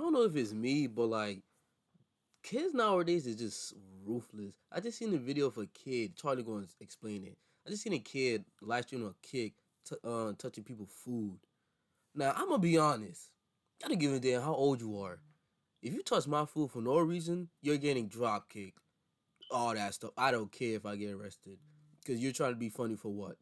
don't know if it's me, but like kids nowadays is just ruthless. I just seen a video of a kid. Charlie going to explain it. I just seen a kid live stream a kid touching people's food. Now I'm gonna be honest. I don't give a damn how old you are. If you touch my food for no reason, you're getting drop kicked. All that stuff. I don't care if I get arrested because you're trying to be funny for what.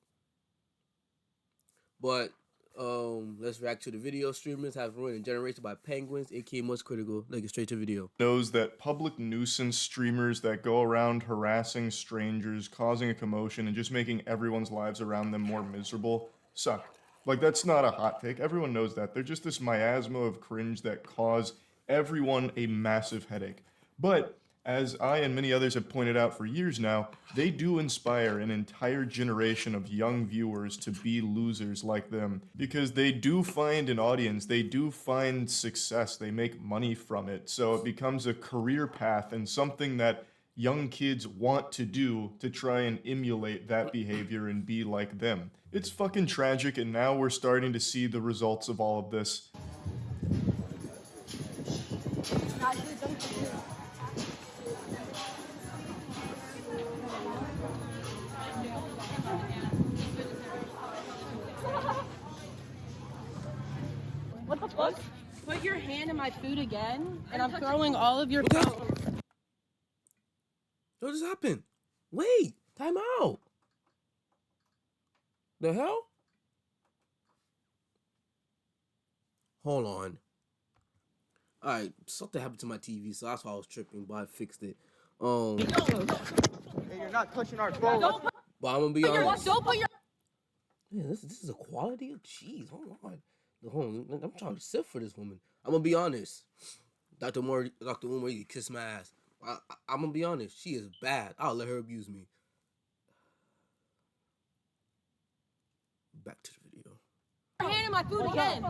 But let's react to the video. Streamers have ruined a generation by penguins, aka most critical. Let's get straight to video. Knows that public nuisance streamers that go around harassing strangers, causing a commotion, and just making everyone's lives around them more miserable suck. Like, that's not a hot take. Everyone knows that. They're just this miasma of cringe that cause everyone a massive headache. But as I and many others have pointed out for years now, they do inspire an entire generation of young viewers to be losers like them because they do find an audience, they do find success, they make money from it. So it becomes a career path and something that young kids want to do to try and emulate that behavior and be like them. It's fucking tragic, and now we're starting to see the results of all of this. What the fuck? Put your hand in my food again, and I'm throwing all of your food. What just happened? Wait, time out. The hell? Hold on. Alright, something happened to my TV, so that's why I was tripping, but I fixed it. Hey, you're not touching our phone. But I'm gonna be honest. Don't put your. Man, this is a quality of cheese. Hold on. I'm trying to sift for this woman. I'm gonna be honest. Dr. Umar, you kiss my ass. I'm gonna be honest. She is bad. I'll let her abuse me. Back to the video. Your hand in my food again.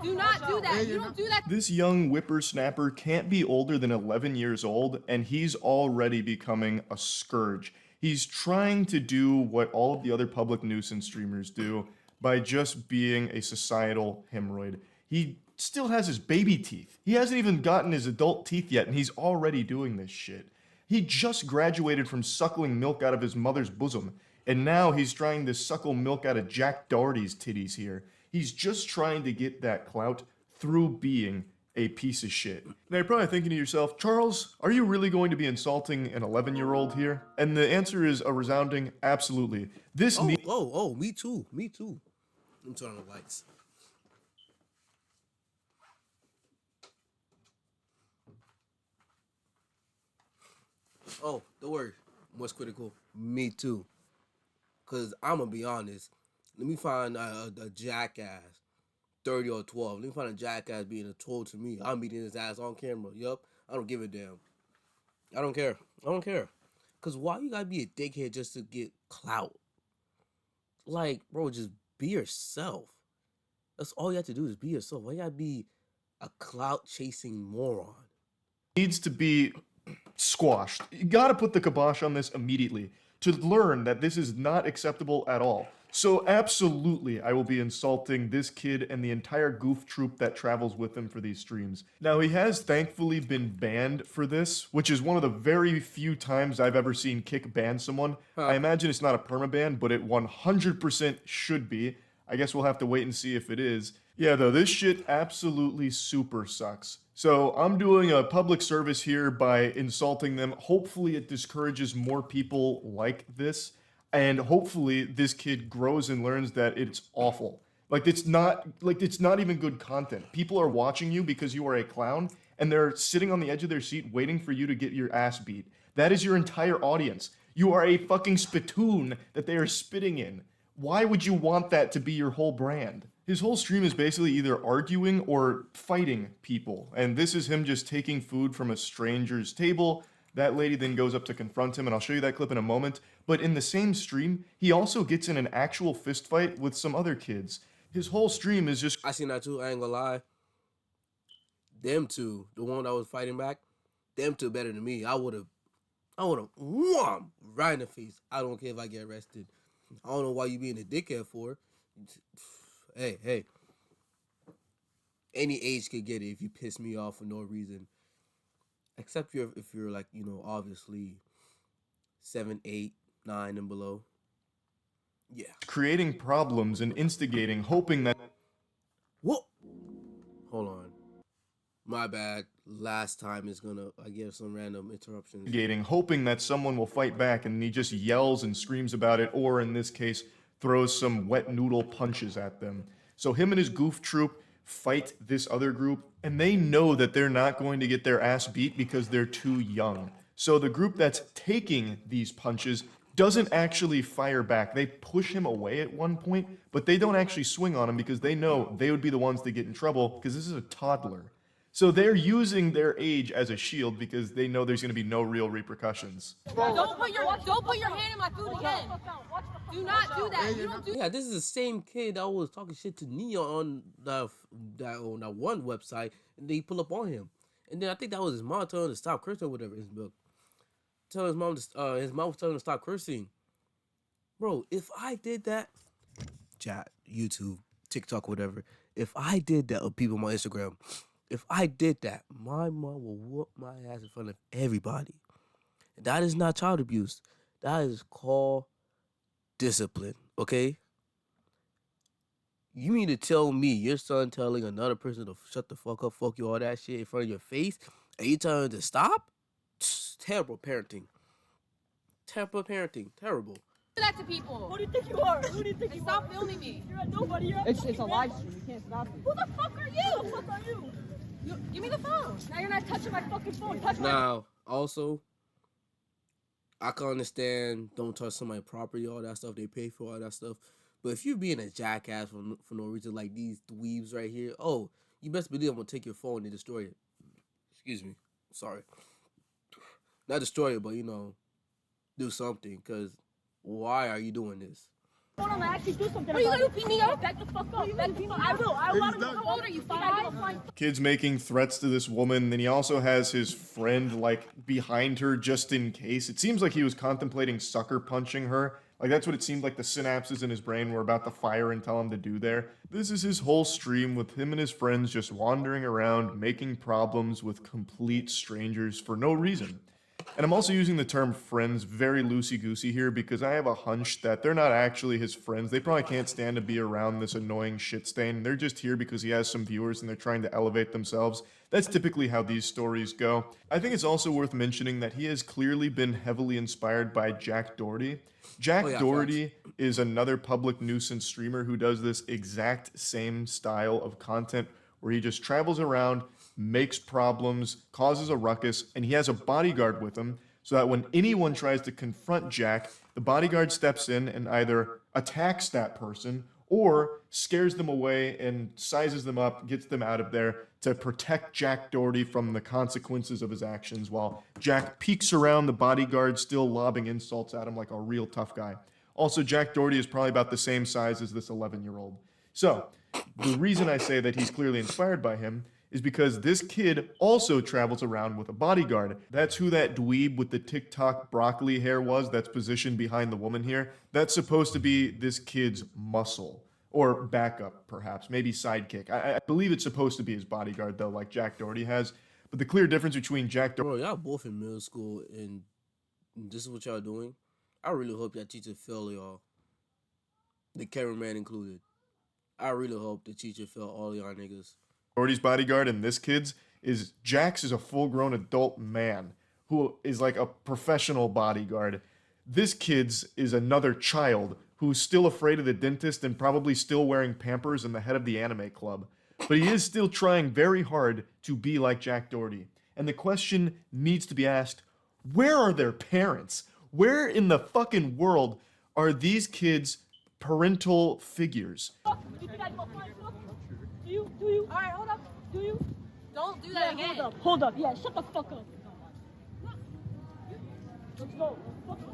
Do not do that. You don't do that. This young whippersnapper can't be older than 11 years old, and he's already becoming a scourge. He's trying to do what all of the other public nuisance streamers do by just being a societal hemorrhoid. He still has his baby teeth. He hasn't even gotten his adult teeth yet, and he's already doing this shit. He just graduated from suckling milk out of his mother's bosom, and now he's trying to suckle milk out of Jack Doherty's titties here. He's just trying to get that clout through being a piece of shit. Now you're probably thinking to yourself, Charles, are you really going to be insulting an 11-year-old here? And the answer is a resounding absolutely. This me too. Me too. Let me turn on the lights. Oh, don't worry. What's critical? Me too. Cause I'm gonna be honest. Let me find a jackass, 30 or 12. Let me find a jackass being a troll to me. I'm beating his ass on camera. Yup. I don't give a damn. I don't care. Cause why you gotta be a dickhead just to get clout? Like, bro, just be yourself. That's all you have to do is be yourself. Why you gotta be a clout chasing moron? Needs to be squashed. You gotta put the kibosh on this immediately to learn that this is not acceptable at all. So absolutely, I will be insulting this kid and the entire goof troop that travels with him for these streams. Now, he has thankfully been banned for this, which is one of the very few times I've ever seen Kick ban someone. I imagine it's not a permaban, but it 100% should be. I guess we'll have to wait and see if it is. Yeah, though, this shit absolutely super sucks. So I'm doing a public service here by insulting them. Hopefully it discourages more people like this. And hopefully this kid grows and learns that it's awful. It's not even good content. People are watching you because you are a clown, and they're sitting on the edge of their seat waiting for you to get your ass beat. That is your entire audience. You are a fucking spittoon that they are spitting in. Why would you want that to be your whole brand? His whole stream is basically either arguing or fighting people, and this is him just taking food from a stranger's table. That lady then goes up to confront him, and I'll show you that clip in a moment. But in the same stream, he also gets in an actual fist fight with some other kids. His whole stream is just... I seen that too, I ain't gonna lie. Them two, the one that was fighting back, them two better than me. I would've wham, right in the face. I don't care if I get arrested. I don't know why you being a dickhead for. Hey. Any age could get it if you piss me off for no reason. Except if you're like, obviously 7, 8, 9 and below. Yeah. creating problems and instigating, hoping that Whoa. Hold on. My bad. Last time is gonna I get some random interruptions. instigating, hoping that someone will fight back, and he just yells and screams about it, or in this case, throws some wet noodle punches at them. So him and his goof troop fight this other group, and they know that they're not going to get their ass beat because they're too young. So the group that's taking these punches doesn't actually fire back. They push him away at one point, but they don't actually swing on him because they know they would be the ones that get in trouble because this is a toddler. So they're using their age as a shield because they know there's going to be no real repercussions. Don't put your hand in my food again. Do not do that. You don't do. Yeah, this is the same kid that was talking shit to Nia on that one website, and they pull up on him. And then I think that was his mom telling him to stop cursing or whatever. Telling his mom was telling him to stop cursing. Bro, if I did that, chat, YouTube, TikTok, whatever. If I did that, or people on my Instagram, if I did that, my mom will whoop my ass in front of everybody. That is not child abuse. That is called discipline, okay? You mean to tell me your son telling another person to shut the fuck up, fuck you, all that shit in front of your face, and you telling him to stop? Terrible parenting. Terrible parenting. Terrible. Do that to people. Who do you think you are? Who do you think you Stop are? filming me. You're a nobody. You're a It's fucking a man. live stream. You can't stop it. Who the fuck are you? Who the fuck are you? Give me the phone. Now you're not touching my fucking phone. Touch my. Now, also, I can understand don't touch somebody's property, all that stuff. They pay for all that stuff. But if you're being a jackass for no reason, like these dweebs right here, oh, you best believe I'm going to take your phone and destroy it. Excuse me. Sorry. Not destroy it, but, do something. Because why are you doing this? Hold on, I actually do something. What are you about gonna it. beat me up? Back the fuck up. Back the fuck. I will. I want to. How old are you? 5? Kids making threats to this woman. Then he also has his friend like behind her just in case. It seems like he was contemplating sucker punching her. Like that's what it seemed like the synapses in his brain were about to fire and tell him to do there. This is his whole stream with him and his friends just wandering around, making problems with complete strangers for no reason. And I'm also using the term friends very loosey-goosey here because I have a hunch that they're not actually his friends. They probably can't stand to be around this annoying shit stain. They're just here because he has some viewers and they're trying to elevate themselves. That's typically how these stories go. I think it's also worth mentioning that he has clearly been heavily inspired by Jack Doherty. Jack Doherty is another public nuisance streamer who does this exact same style of content where he just travels around, makes problems, causes a ruckus, and he has a bodyguard with him so that when anyone tries to confront Jack, the bodyguard steps in and either attacks that person or scares them away and sizes them up, gets them out of there to protect Jack Doherty from the consequences of his actions while Jack peeks around the bodyguard still lobbing insults at him like a real tough guy. Also, Jack Doherty is probably about the same size as this 11-year-old. So, the reason I say that he's clearly inspired by him is because this kid also travels around with a bodyguard. That's who that dweeb with the TikTok broccoli hair was that's positioned behind the woman here. That's supposed to be this kid's muscle. Or backup, perhaps. Maybe sidekick. I believe it's supposed to be his bodyguard, though, like Jack Doherty has. But the clear difference between Jack Doherty... Bro, y'all both in middle school, and this is what y'all doing? I really hope y'all teacher fail y'all. The cameraman included. I really hope the teacher fail all y'all niggas. Doherty's bodyguard and this kid's is Jax is a full-grown adult man who is like a professional bodyguard. This kid's is another child who's still afraid of the dentist and probably still wearing Pampers and the head of the anime club. But he is still trying very hard to be like Jack Doherty. And the question needs to be asked, where are their parents? Where in the fucking world are these kids' parental figures? Do you think I go find fuck? Do you? Do you? All right, hold up. Do you? Don't do that Yeah, again. hold up. Hold up. Yeah, shut the fuck up. Let's go. Fuck up.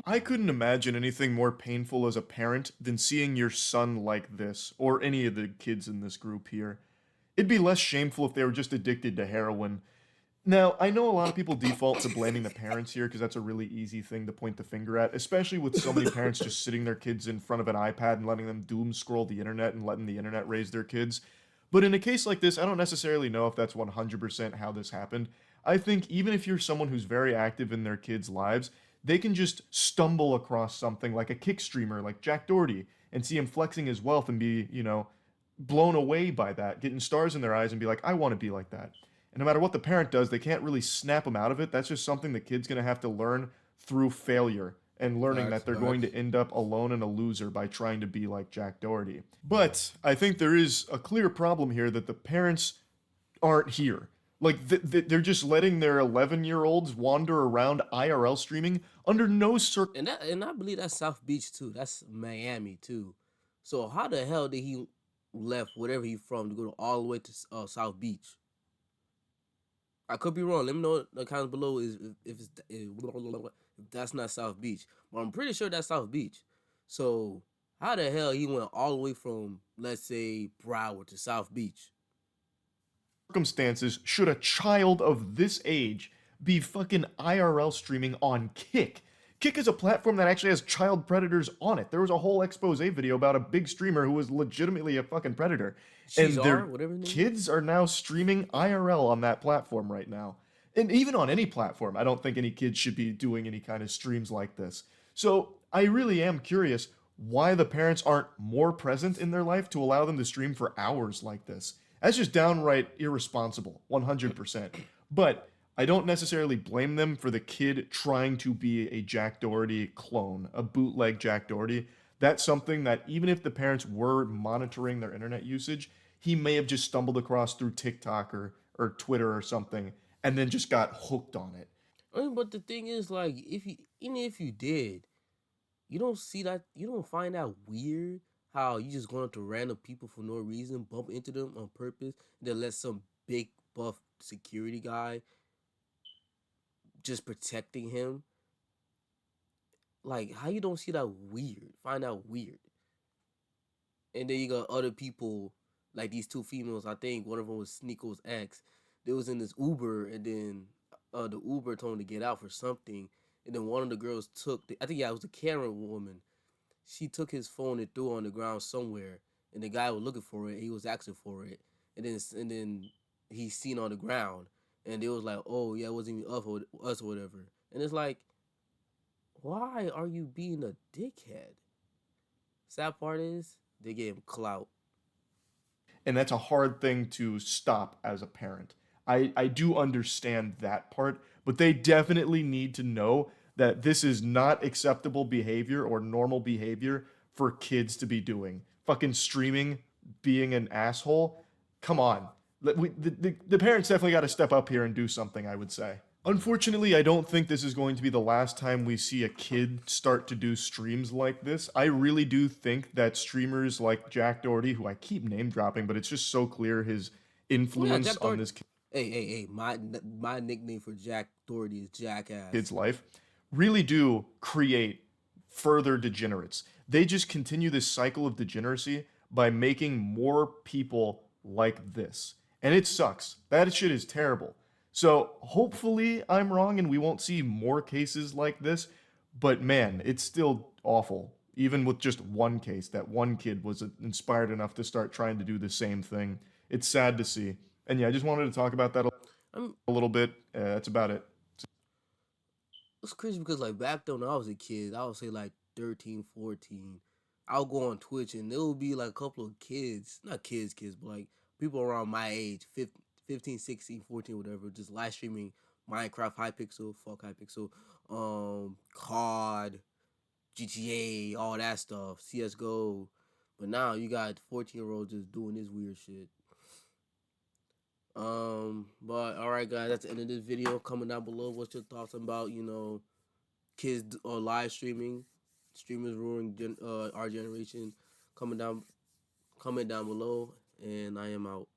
I couldn't imagine anything more painful as a parent than seeing your son like this, or any of the kids in this group here. It'd be less shameful if they were just addicted to heroin. Now, I know a lot of people default to blaming the parents here because that's a really easy thing to point the finger at, especially with so many parents just sitting their kids in front of an iPad and letting them doom scroll the internet and letting the internet raise their kids. But in a case like this, I don't necessarily know if that's 100% how this happened. I think even if you're someone who's very active in their kids' lives, they can just stumble across something like a kick streamer like Jack Doherty and see him flexing his wealth and be, blown away by that, getting stars in their eyes and be like, I want to be like that. And no matter what the parent does, they can't really snap them out of it. That's just something the kid's going to have to learn through failure and learning Facts, that they're going facts. to end up alone and a loser by trying to be like Jack Doherty. But I think there is a clear problem here that the parents aren't here. Like, they're just letting their 11-year-olds wander around IRL streaming under no And I believe that's South Beach too. That's Miami too. So how the hell did he left wherever he from to go all the way to South Beach? I could be wrong. Let me know in the comments below if that's not South Beach. But I'm pretty sure that's South Beach. So how the hell he went all the way from, let's say, Broward to South Beach? circumstances should a child of this age be fucking IRL streaming on Kick? Kick is a platform that actually has child predators on it. There was a whole expose video about a big streamer who was legitimately a fucking predator. And Shizar, their whatever his name is. kids are now streaming IRL on that platform right now. And even on any platform, I don't think any kids should be doing any kind of streams like this. So I really am curious why the parents aren't more present in their life to allow them to stream for hours like this. That's just downright irresponsible, 100%. But I don't necessarily blame them for the kid trying to be a Jack Doherty clone, a bootleg Jack Doherty. That's something that even if the parents were monitoring their internet usage, he may have just stumbled across through TikTok or Twitter or something and then just got hooked on it. I mean, but the thing is, like, even if you did, you don't see that, you don't find that weird how you just going up to random people for no reason, bump into them on purpose, then let some big buff security guy just protecting him. Like, how you don't see that weird? Find that weird. And then you got other people, like these two females. I think one of them was Sneako's ex. They was in this Uber, and then the Uber told them to get out for something. And then one of the girls took, I think, yeah, it was the Karen woman. She took his phone and threw it on the ground somewhere. And the guy was looking for it. He was asking for it. And then he seen on the ground. And it was like, oh, yeah, it wasn't even us or whatever. And it's like, why are you being a dickhead? Sad part is, they gave him clout. And that's a hard thing to stop as a parent. I do understand that part, but they definitely need to know that this is not acceptable behavior or normal behavior for kids to be doing. Fucking streaming, being an asshole. Come on. The parents definitely got to step up here and do something, I would say. Unfortunately, I don't think this is going to be the last time we see a kid start to do streams like this. I really do think that streamers like Jack Doherty, who I keep name dropping, but it's just so clear his Yeah, influence Jack on Doherty. this Hey. My nickname for Jack Doherty is Jackass. kid's life, really do create further degenerates. They just continue this cycle of degeneracy by making more people like this. And it sucks. That shit is terrible. So hopefully I'm wrong and we won't see more cases like this. But man, it's still awful. Even with just one case, that one kid was inspired enough to start trying to do the same thing. It's sad to see. And yeah, I just wanted to talk about that I'm a little bit. That's about it. It's crazy because like back then when I was a kid, I would say like 13, 14. I'll go on Twitch and there will be like a couple of kids, not kids, but like people around my age, 15, 16, 14, whatever, just live streaming Minecraft, Hypixel, fuck Hypixel, COD, GTA, all that stuff, CSGO. But now you got 14-year-olds just doing this weird shit. But all right, guys, that's the end of this video. Comment down below what's your thoughts about kids or live streaming, streamers ruining our generation. Comment down below, and I am out.